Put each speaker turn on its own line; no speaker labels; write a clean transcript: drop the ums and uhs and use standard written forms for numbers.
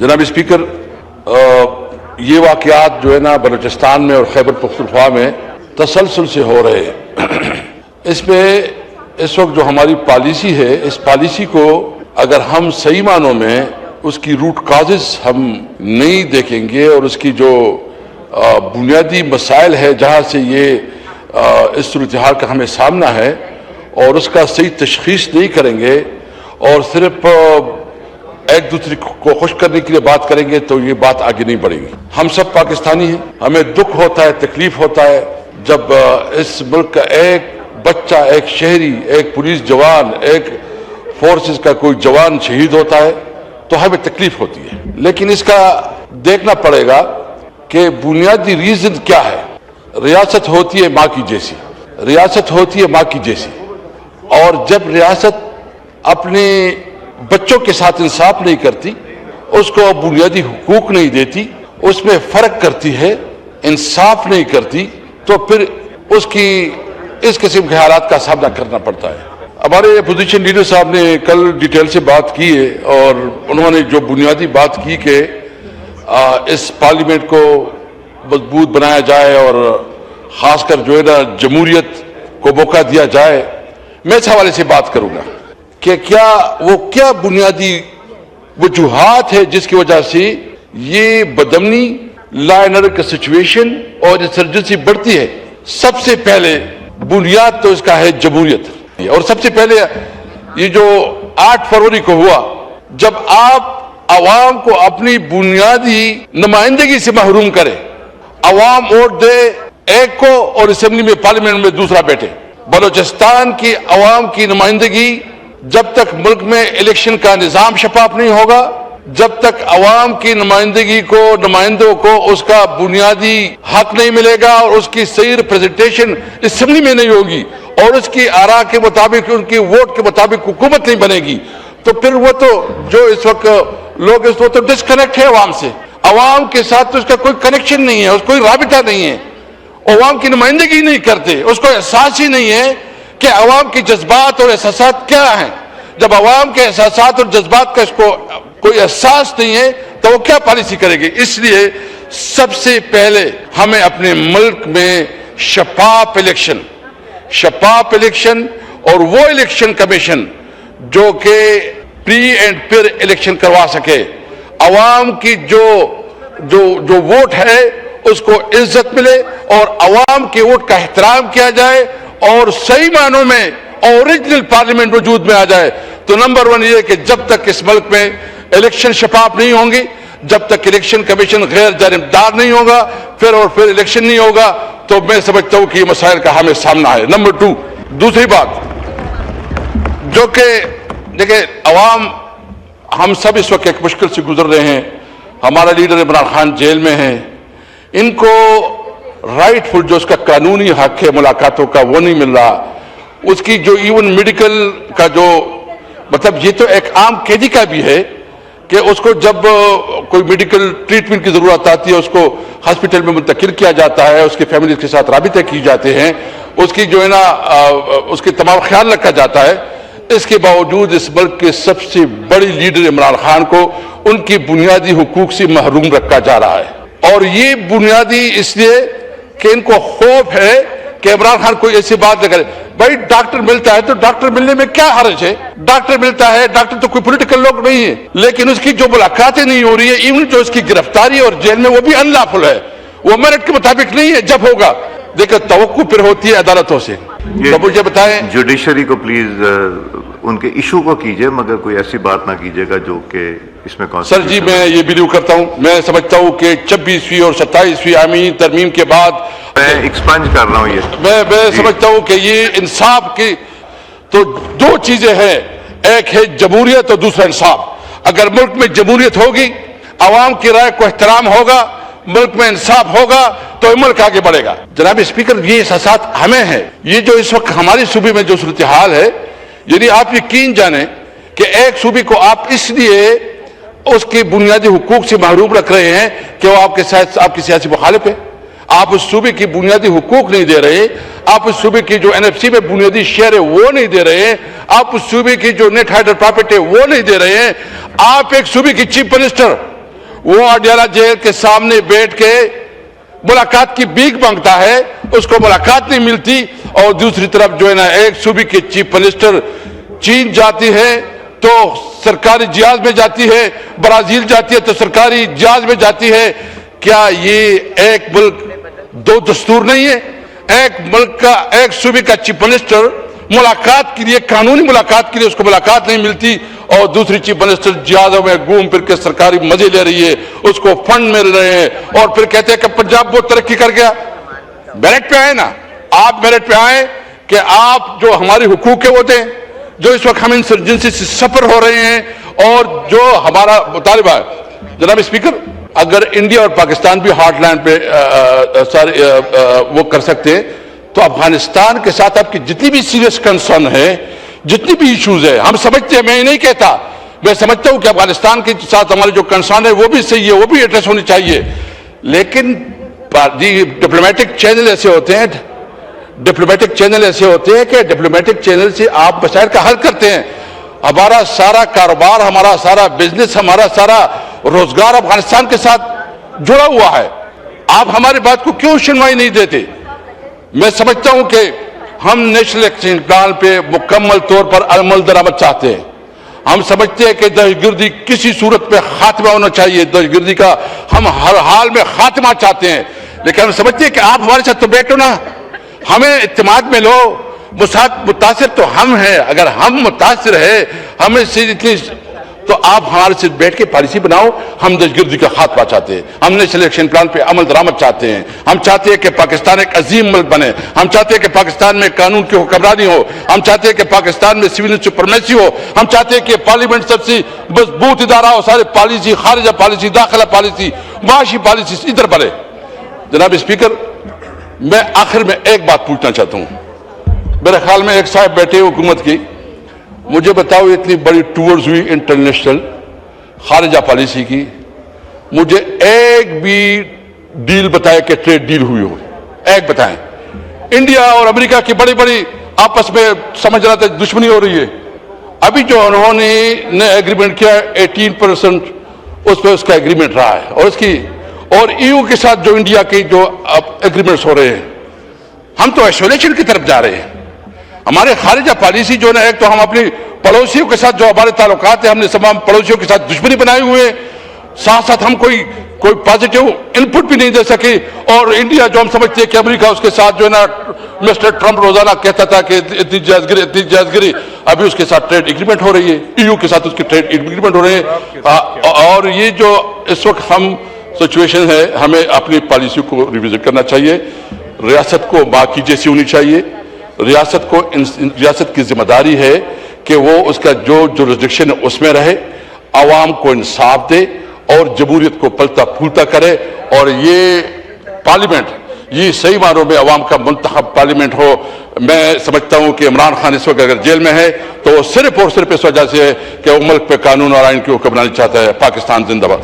जनाब स्पीकर, ये वाक़यात जो है ना बलूचिस्तान में और खैबर पख्तूनख्वा में तसलसल से हो रहे हैं। इसमें इस वक्त जो हमारी पॉलिसी है, इस पॉलिसी को अगर हम सही मानों में उसकी रूट काजेस हम नहीं देखेंगे और उसकी जो बुनियादी मसाइल है जहाँ से ये इस सूरत हाल का हमें सामना है और उसका सही तशखीस नहीं करेंगे और सिर्फ एक दूसरे को खुश करने के लिए बात करेंगे तो ये बात आगे नहीं बढ़ेगी। हम सब पाकिस्तानी हैं, हमें दुख होता है, तकलीफ होता है जब इस मुल्क का एक बच्चा, एक शहरी, एक पुलिस जवान, एक फोर्सेस का कोई जवान शहीद होता है तो हमें तकलीफ होती है। लेकिन इसका देखना पड़ेगा कि बुनियादी रीजन क्या है। रियासत होती है माँ की जैसी, रियासत होती है माँ की जैसी, और जब रियासत अपने बच्चों के साथ इंसाफ नहीं करती, उसको बुनियादी हुकूक नहीं देती, उसमें फर्क करती है, इंसाफ नहीं करती, तो फिर उसकी इस किस्म के हालात का सामना करना पड़ता है। हमारे अपोजिशन लीडर साहब ने कल डिटेल से बात की है और उन्होंने जो बुनियादी बात की कि इस पार्लियामेंट को मजबूत बनाया जाए और ख़ासकर जो है ना जमहूरियत को मौका दिया जाए। मैं इस हवाले से बात करूँगा कि क्या बुनियादी वजूहात है जिसकी वजह से ये बदमनी, लॉ एंड ऑर्डर का सिचुएशन और इंसर्जेंसी बढ़ती है। सबसे पहले बुनियाद तो इसका है जमहूरियत, और सबसे पहले ये जो 8 फरवरी को हुआ, जब आप अवाम को अपनी बुनियादी नुमाइंदगी से महरूम करें, अवाम वोट दे एक को और असेंबली में पार्लियामेंट में दूसरा बैठे। बलूचिस्तान की अवाम की नुमाइंदगी जब तक मुल्क में इलेक्शन का निजाम शफाफ नहीं होगा, जब तक अवाम की नुमाइंदगी को, नुमाइंदों को उसका बुनियादी हक नहीं मिलेगा और उसकी सही रिप्रेजेंटेशन असेंबली में नहीं होगी और उसकी आरा के मुताबिक, उनकी वोट के मुताबिक हुकूमत नहीं बनेगी, तो फिर वो तो जो इस वक्त लोग इस वक्त तो डिस्कनेक्ट है अवाम से। अवाम के साथ तो उसका कोई कनेक्शन नहीं है, उसका कोई राबिता नहीं है, अवाम की नुमाइंदगी नहीं करते, उसको एहसास ही नहीं है कि अवाम के जज्बात और एहसासात क्या हैं। जब अवाम के एहसासात और जज्बात का इसको कोई एहसास नहीं है तो वो क्या पॉलिसी करेगी। इसलिए सबसे पहले हमें अपने मुल्क में शफाफ इलेक्शन और वो इलेक्शन कमीशन जो कि प्री एंड फिर इलेक्शन करवा सके, अवाम की जो वोट है उसको इज्जत मिले और अवाम के वोट का एहतराम किया जाए और सही मानों में ओरिजिनल पार्लियामेंट वजूद में आ जाए। तो नंबर 1 ये कि जब तक इस मुल्क में इलेक्शन शफाफ नहीं होंगी, जब तक इलेक्शन कमीशन गैर जानिबदार नहीं होगा, फिर इलेक्शन नहीं होगा, तो मैं समझता हूं कि ये मसाइल का हमें सामना है। नंबर 2, दूसरी बात जो कि देखिए, अवाम, हम सब इस वक्त एक मुश्किल से गुजर रहे हैं। हमारा लीडर इमरान खान जेल में है, इनको राइटफुल जो उसका कानूनी हक है मुलाकातों का वो नहीं मिल रहा। उसकी जो इवन मेडिकल का जो मतलब, ये तो एक आम कैदी का भी है कि उसको जब कोई मेडिकल ट्रीटमेंट की जरूरत आती है उसको हॉस्पिटल में मुंतकिल किया जाता है, उसकी फैमिली के साथ राबिते किए जाते हैं, उसकी जो है ना उसकी तमाम ख्याल रखा जाता है। इसके बावजूद इस मुल्क के सबसे बड़ी लीडर इमरान खान को उनकी बुनियादी हुकूक से महरूम रखा जा रहा है। और ये बुनियादी इसलिए कि इनको खौफ है कि इमरान खान कोई ऐसी बात न करे। भाई डॉक्टर मिलता है तो डॉक्टर मिलने में क्या हर्ज है? डॉक्टर मिलता है, डॉक्टर तो कोई पॉलिटिकल लोग नहीं है, लेकिन उसकी जो मुलाकातें नहीं हो रही है, इवन जो उसकी गिरफ्तारी और जेल में, वो भी अनलॉफुल है, वो मेरिट के मुताबिक नहीं है। जब होगा देखो तवक्कुह फिर होती है अदालतों से। तो मुझे बताएं, जुडिशरी को प्लीज उनके इशू को कीजिए, मगर कोई ऐसी बात ना कीजिएगा जो कि इसमें सर जी मैं ये बिलीव करता हूँ, मैं समझता हूँ कि 26वीं और 27वीं आमीन तरमीम के बाद
मैं एक्सपेंड कर रहा हूँ ये,
मैं समझता हूँ कि ये इंसाफ की तो 2 चीजें हैं, एक है जमहूरियत और दूसरा इंसाफ। अगर मुल्क में जमहूरियत होगी, अवाम की राय को एहतराम होगा, मुल्क में इंसाफ होगा, तो मुल्क आगे बढ़ेगा। जनाब स्पीकर, ये एहसास हमें है। ये जो इस वक्त हमारे सूबे में जो सूरत हाल है, यदि आप यकीन जाने कि एक सूबे को आप इसलिए उसके बुनियादी हुकूक से महरूम रख रहे हैं कि वो आपकी सियासी मुखालिफ है, आप उस सूबे की बुनियादी हुकूक नहीं दे रहे, आप उस सूबे की जो एनएफसी में बुनियादी शेयर है वो नहीं दे रहे हैं, आप उस सूबे की जो नेट हाइडर प्रॉफिट है वो नहीं दे रहे हैं, आप एक सूबे की चीफ मिनिस्टर وہ اڈیالہ جیل کے سامنے بیٹھ کے ملاقات کی بھیک مانگتا ہے، اس کو ملاقات نہیں ملتی، اور دوسری طرف جو ہے نا ایک صوبے کے چیف منسٹر چین جاتی ہے تو سرکاری جہاز میں جاتی ہے، برازیل جاتی ہے تو سرکاری جہاز میں جاتی ہے۔ کیا یہ ایک ملک دو دستور نہیں ہے؟ ایک ملک کا ایک صوبے کا چیف منسٹر ملاقات کے لیے، قانونی ملاقات کے لیے اس کو ملاقات نہیں ملتی، اور دوسری چیف منسٹر جہازوں میں گھوم پھر کے سرکاری مزے لے رہی ہے، اس کو فنڈ مل رہے ہیں، اور پھر کہتے ہیں کہ پنجاب بہت ترقی کر گیا۔ میرٹ پہ آئے نا، آپ میرٹ پہ آئیں کہ آپ جو ہمارے حقوق کے وہ دیں، جو اس وقت ہم انسرجنسی سے سفر ہو رہے ہیں، اور جو ہمارا مطالبہ ہے۔ جناب اسپیکر، اگر انڈیا اور پاکستان بھی ہارٹ لائن پہ وہ کر سکتے ہیں تو افغانستان کے ساتھ آپ کی جتنی بھی سیریس کنسرن ہے، جتنی بھی ایشوز ہے، ہم سمجھتے ہیں، میں یہ نہیں کہتا، میں سمجھتا ہوں کہ افغانستان کے ساتھ ہمارے جو کنسرن ہے وہ بھی صحیح ہے، وہ بھی ایڈریس ہونی چاہیے، لیکن ڈپلومیٹک چینل ایسے ہوتے ہیں، کہ ڈپلومیٹک چینل سے آپ مسائل کا حل کرتے ہیں۔ ہمارا سارا کاروبار، ہمارا سارا بزنس، ہمارا سارا روزگار افغانستان کے ساتھ جڑا ہوا ہے، آپ ہماری بات کو کیوں سنوائی نہیں دیتے؟ میں سمجھتا ہوں کہ ہم نیشنل ایکشن پلان پہ مکمل طور پر عمل درآمد چاہتے ہیں۔ ہم سمجھتے ہیں کہ دہشت گردی کسی صورت پہ خاتمہ ہونا چاہیے، دہشت گردی کا ہم ہر حال میں خاتمہ چاہتے ہیں، لیکن ہم سمجھتے ہیں کہ آپ ہمارے ساتھ تو بیٹھو نا، ہمیں اعتماد میں لو، متاثر تو ہم ہیں، اگر ہم متاثر ہیں ہمیں سے اتنی، تو آپ ہمارے سے بیٹھ کے پالیسی بناؤ۔ ہم دہشت گردی کا خاتمہ چاہتے ہیں، ہم نیشنل ایکشن پلان پہ عمل درآمد چاہتے ہیں، ہم چاہتے ہیں کہ پاکستان ایک عظیم ملک بنے، ہم چاہتے ہیں کہ پاکستان میں قانون کی حکمرانی ہو، ہم چاہتے ہیں کہ پاکستان میں سول سپریمیسی ہو، ہم چاہتے ہیں کہ پارلیمنٹ سب سے مضبوط ادارہ ہو، سارے پالیسی، خارجہ پالیسی، داخلہ پالیسی، معاشی پالیسی ادھر بڑھے۔ جناب اسپیکر، میں آخر میں ایک بات پوچھنا چاہتا ہوں، میرے خیال میں ایک صاحب بیٹھے حکومت کی، مجھے بتاؤ اتنی بڑی ٹورز ہوئی انٹرنیشنل خارجہ پالیسی کی، مجھے ایک بھی ڈیل بتائے کہ ٹریڈ ڈیل ہوئی ہو، ایک بتائیں۔ انڈیا اور امریکہ کی بڑی بڑی آپس میں سمجھ رہا تھا دشمنی ہو رہی ہے، ابھی جو انہوں نے ایگریمنٹ کیا 18% اس پہ اس کا ایگریمنٹ رہا ہے، اور اس کی اور EU کے ساتھ جو انڈیا کی جو ایگریمنٹس ہو رہے ہیں، ہم تو ایسولیشن کی طرف جا رہے ہیں۔ ہمارے خارجہ پالیسی جو ہے، ایک تو ہم اپنی پڑوسیوں کے ساتھ جو ہمارے تعلقات ہیں، ہم نے تمام پڑوسیوں کے ساتھ دشمنی بنائے ہوئے ہیں، ساتھ ساتھ ہم کوئی پازیٹیو انپٹ بھی نہیں دے سکے، اور انڈیا جو ہم سمجھتے ہیں کہ امریکہ اس کے ساتھ جو ہے نا، مسٹر ٹرمپ روزانہ کہتا تھا کہ اتنی جائز گری، ابھی اس کے ساتھ ٹریڈ ایگریمنٹ ہو رہی ہے، EU کے ساتھ اس کی ٹریڈ ایگریمنٹ ہو رہے ہیں، اور یہ جو اس وقت ہم سچویشن ہے، ہمیں اپنی پالیسی کو ریویزٹ کرنا چاہیے۔ ریاست کو ماں کی جیسی ہونی چاہیے، ریاست کی ذمہ داری ہے کہ وہ اس کا جو جورسڈکشن ہے اس میں رہے، عوام کو انصاف دے اور جمہوریت کو پلتا پھولتا کرے، اور یہ پارلیمنٹ یہ صحیح معنوں میں عوام کا منتخب پارلیمنٹ ہو۔ میں سمجھتا ہوں کہ عمران خان اس وقت اگر جیل میں ہے تو وہ صرف اور صرف اس وجہ سے ہے کہ وہ ملک پہ قانون اور آئین کی حکمرانی چاہتا ہے۔ پاکستان زندہ باد۔